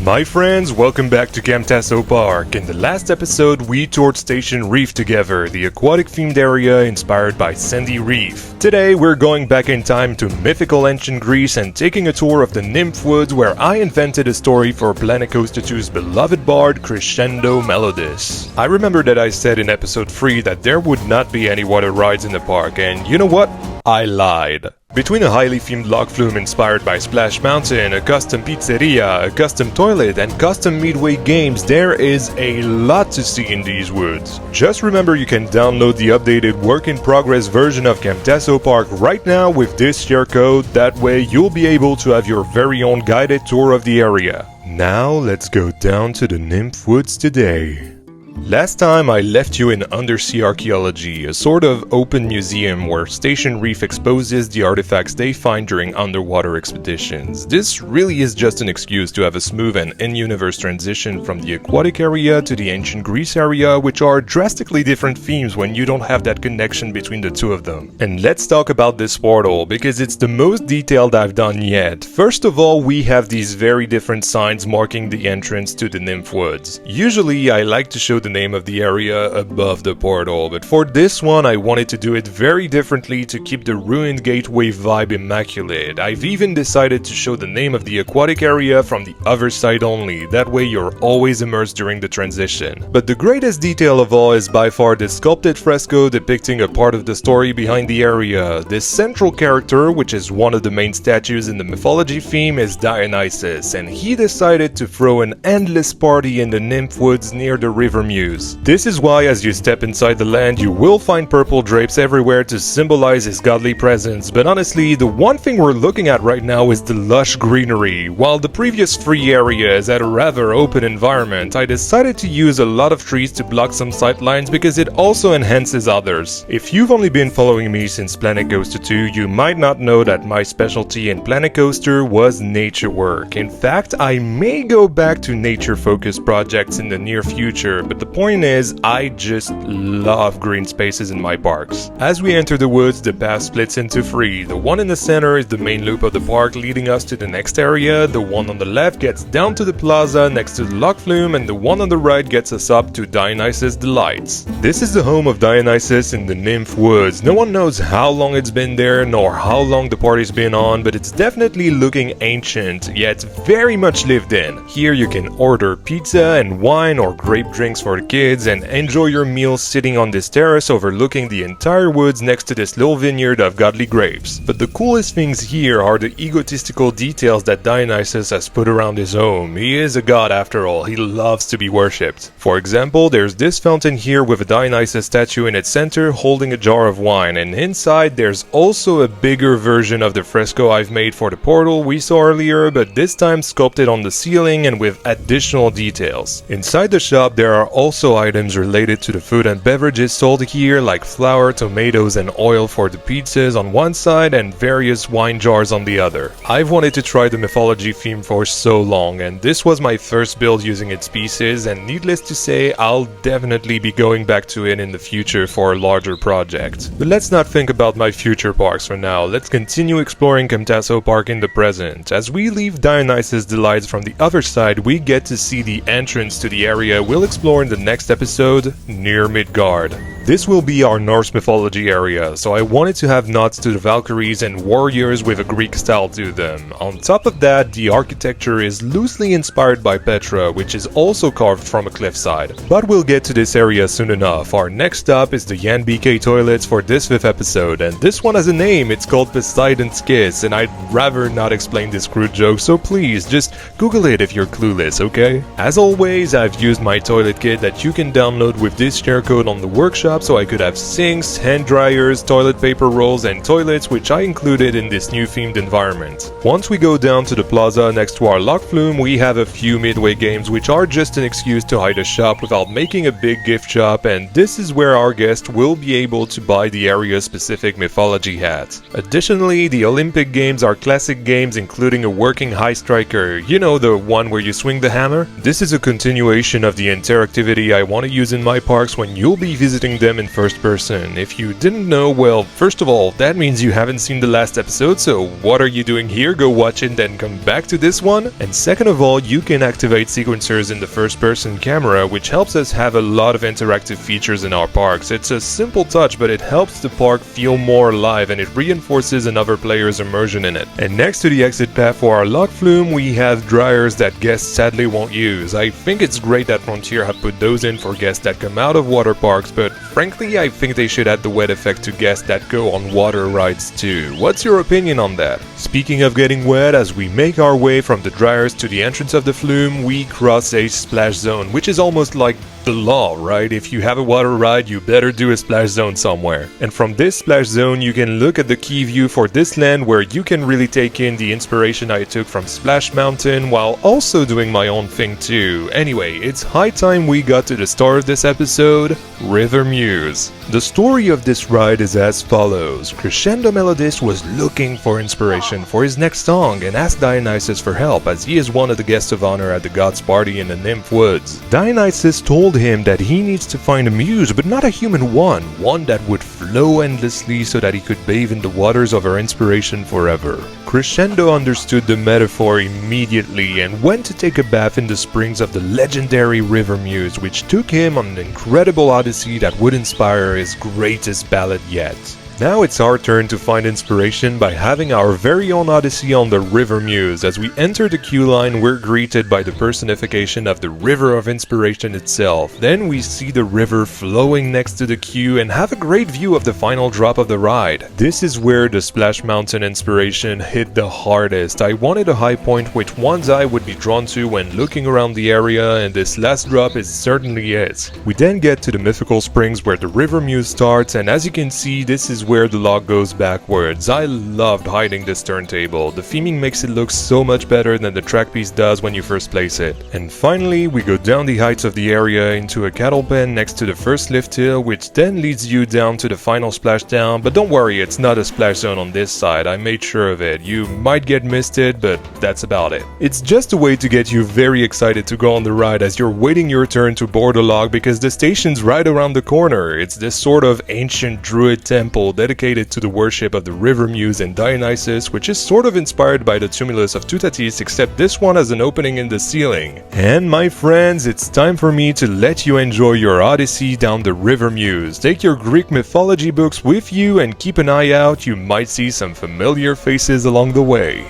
My friends, welcome back to Camtaso Park. In the last episode, we toured Station Reef together, the aquatic themed area inspired by Sandy Reef. Today, we're going back in time to mythical ancient Greece and taking a tour of the Nymph Woods where I invented a story for Planet Coaster 2's beloved bard, Crescendo Melodis. I remember that I said in episode 3 that there would not be any water rides in the park, and you know what? I lied. Between a highly themed log flume inspired by Splash Mountain, a custom pizzeria, a custom toilet, and custom Midway games, there is a lot to see in these woods. Just remember you can download the updated work-in-progress version of Camtaso Park right now with this share code, that way you'll be able to have your very own guided tour of the area. Now let's go down to the Nymph Woods today. Last time I left you in Undersea Archaeology, a sort of open museum where Station Reef exposes the artifacts they find during underwater expeditions. This really is just an excuse to have a smooth and in-universe transition from the aquatic area to the ancient Greece area, which are drastically different themes when you don't have that connection between the two of them. And let's talk about this portal, because it's the most detailed I've done yet. First of all, we have these very different signs marking the entrance to the Nymph Woods. Usually I like to show the name of the area above the portal, but for this one I wanted to do it very differently to keep the ruined gateway vibe immaculate. I've even decided to show the name of the aquatic area from the other side only, that way you're always immersed during the transition. But the greatest detail of all is by far the sculpted fresco depicting a part of the story behind the area. This central character, which is one of the main statues in the mythology theme, is Dionysus, and he decided to throw an endless party in the Nymph Woods near the River Muse. This is why as you step inside the land you will find purple drapes everywhere to symbolize his godly presence, but honestly the one thing we're looking at right now is the lush greenery. While the previous 3 areas had a rather open environment, I decided to use a lot of trees to block some sightlines because it also enhances others. If you've only been following me since Planet Coaster 2, you might not know that my specialty in Planet Coaster was nature work. In fact, I may go back to nature-focused projects in the near future, but the point is, I just love green spaces in my parks. As we enter the woods, the path splits into 3. The one in the center is the main loop of the park leading us to the next area, the one on the left gets down to the plaza next to the log flume, and the one on the right gets us up to Dionysus Delights. This is the home of Dionysus in the Nymph Woods. No one knows how long it's been there nor how long the party's been on, but it's definitely looking ancient, yet very much lived in. Here you can order pizza and wine or grape drinks for the kids and enjoy your meals sitting on this terrace overlooking the entire woods next to this little vineyard of godly grapes. But the coolest things here are the egotistical details that Dionysus has put around his home. He is a god after all, he loves to be worshipped. For example, there's this fountain here with a Dionysus statue in its center holding a jar of wine, and inside there's also a bigger version of the fresco I've made for the portal we saw earlier, but this time sculpted on the ceiling and with additional details. Inside the shop there are also items related to the food and beverages sold here, like flour, tomatoes and oil for the pizzas on one side and various wine jars on the other. I've wanted to try the mythology theme for so long, and this was my first build using its pieces, and needless to say I'll definitely be going back to it in the future for a larger project. But let's not think about my future parks for now, let's continue exploring Camtaso Park in the present. As we leave Dionysus Delights from the other side, we get to see the entrance to the area we'll explore in the next episode, near Midgard. This will be our Norse mythology area, so I wanted to have nods to the Valkyries and warriors with a Greek style to them. On top of that, the architecture is loosely inspired by Petra, which is also carved from a cliffside. But we'll get to this area soon enough. Our next stop is the YannBK toilets for this 5th episode, and this one has a name, it's called Poseidon's Kiss, and I'd rather not explain this crude joke, so please, just Google it if you're clueless, okay? As always, I've used my toilet kit that you can download with this share code on the workshop so I could have sinks, hand dryers, toilet paper rolls and toilets, which I included in this new themed environment. Once we go down to the plaza next to our log flume, we have a few Midway games which are just an excuse to hide a shop without making a big gift shop, and this is where our guest will be able to buy the area specific mythology hat. Additionally, the Olympic games are classic games including a working high striker, you know, the one where you swing the hammer? This is a continuation of the interactivity I want to use in my parks when you'll be visiting them in first person. If you didn't know, well, first of all, that means you haven't seen the last episode, so what are you doing here? Go watch it, then come back to this one. And second of all, you can activate sequencers in the first person camera, which helps us have a lot of interactive features in our parks. It's a simple touch, but it helps the park feel more alive and it reinforces another player's immersion in it. And next to the exit path for our log flume, we have dryers that guests sadly won't use. I think it's great that Frontier have put those in for guests that come out of water parks, but frankly I think they should add the wet effect to guests that go on water rides too. What's your opinion on that? Speaking of getting wet, as we make our way from the dryers to the entrance of the flume, we cross a splash zone, which is almost like the law, right? If you have a water ride, you better do a splash zone somewhere. And from this splash zone, you can look at the key view for this land where you can really take in the inspiration I took from Splash Mountain while also doing my own thing too. Anyway, it's high time we got to the start of this episode, River Muse. The story of this ride is as follows. Crescendo Melodis was looking for inspiration for his next song and asked Dionysus for help as he is one of the guests of honor at the gods' party in the Nymph Woods. Dionysus told him that he needs to find a muse, but not a human one that would flow endlessly so that he could bathe in the waters of her inspiration forever. Crescendo understood the metaphor immediately and went to take a bath in the springs of the legendary River Muse, which took him on an incredible odyssey that would inspire his greatest ballad yet. Now it's our turn to find inspiration by having our very own odyssey on the River Muse. As we enter the queue line, we're greeted by the personification of the river of inspiration itself. Then we see the river flowing next to the queue and have a great view of the final drop of the ride. This is where the Splash Mountain inspiration hit the hardest. I wanted a high point which one's eye would be drawn to when looking around the area, and this last drop is certainly it. We then get to the mythical springs where the River Muse starts, and as you can see, this is where the log goes backwards. I loved hiding this turntable. The theming makes it look so much better than the track piece does when you first place it. And finally, we go down the heights of the area into a cattle pen next to the first lift hill, which then leads you down to the final splashdown. But don't worry, it's not a splash zone on this side. I made sure of it. You might get misted, but that's about it. It's just a way to get you very excited to go on the ride as you're waiting your turn to board the log because the station's right around the corner. It's this sort of ancient druid temple dedicated to the worship of the River Muse and Dionysus, which is sort of inspired by the tumulus of Tutatis, except this one has an opening in the ceiling. And my friends, it's time for me to let you enjoy your odyssey down the River Muse. Take your Greek mythology books with you and keep an eye out, you might see some familiar faces along the way.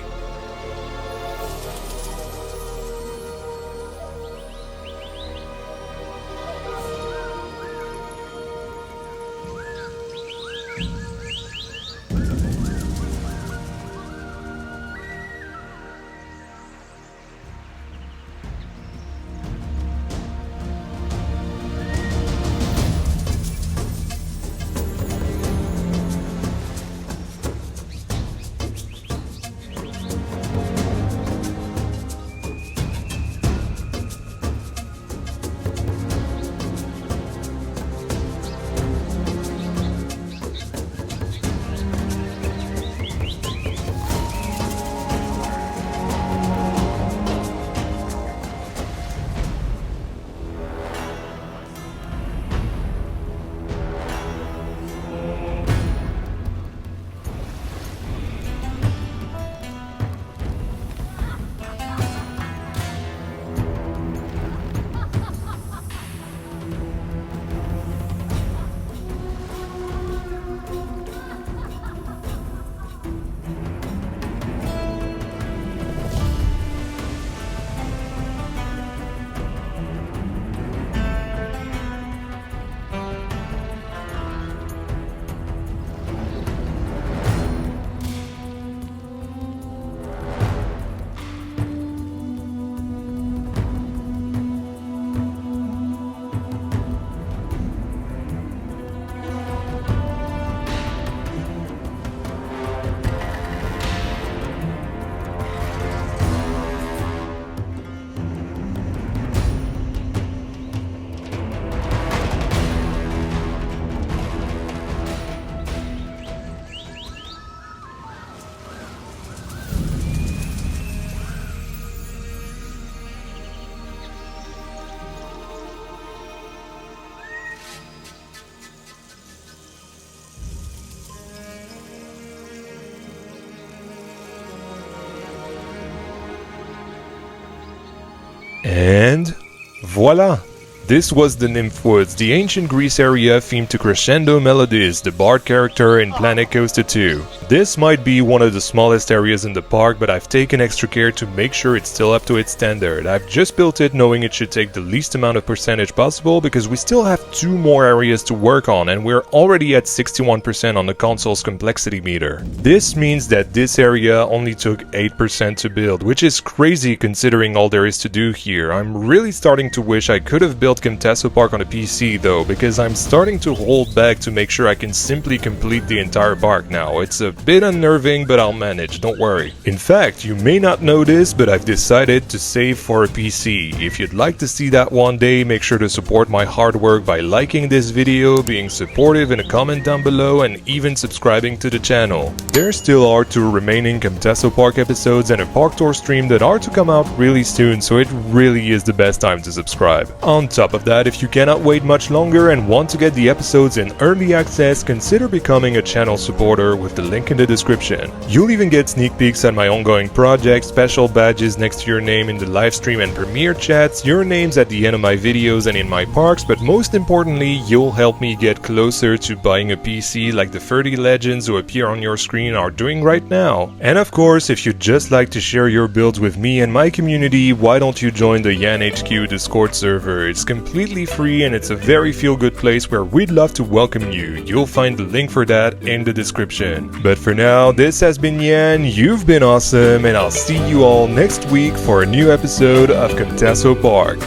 And voila! This was the Nymph Woods, the ancient Greece area themed to Crescendo Melodis, the bard character in Planet Coaster 2. This might be one of the smallest areas in the park, but I've taken extra care to make sure it's still up to its standard. I've just built it knowing it should take the least amount of percentage possible because we still have 2 more areas to work on and we're already at 61% on the console's complexity meter. This means that this area only took 8% to build, which is crazy considering all there is to do here. I'm really starting to wish I could have built Camtaso Park on a PC though, because I'm starting to hold back to make sure I can simply complete the entire park now. It's a bit unnerving, but I'll manage, don't worry. In fact, you may not know this, but I've decided to save for a PC. If you'd like to see that one day, make sure to support my hard work by liking this video, being supportive in a comment down below, and even subscribing to the channel. There still are 2 remaining Camtaso Park episodes and a park tour stream that are to come out really soon, so it really is the best time to subscribe. On top of that, if you cannot wait much longer and want to get the episodes in early access, consider becoming a channel supporter with the link in the description. You'll even get sneak peeks at my ongoing projects, special badges next to your name in the livestream and premiere chats, your names at the end of my videos and in my parks, but most importantly, you'll help me get closer to buying a PC like the 30 legends who appear on your screen are doing right now. And of course, if you'd just like to share your builds with me and my community, why don't you join the YannHQ Discord server? It's completely free and it's a very feel-good place where we'd love to welcome you. You'll find the link for that in the description. But for now, this has been Yan, you've been awesome, and I'll see you all next week for a new episode of Camtaso Park.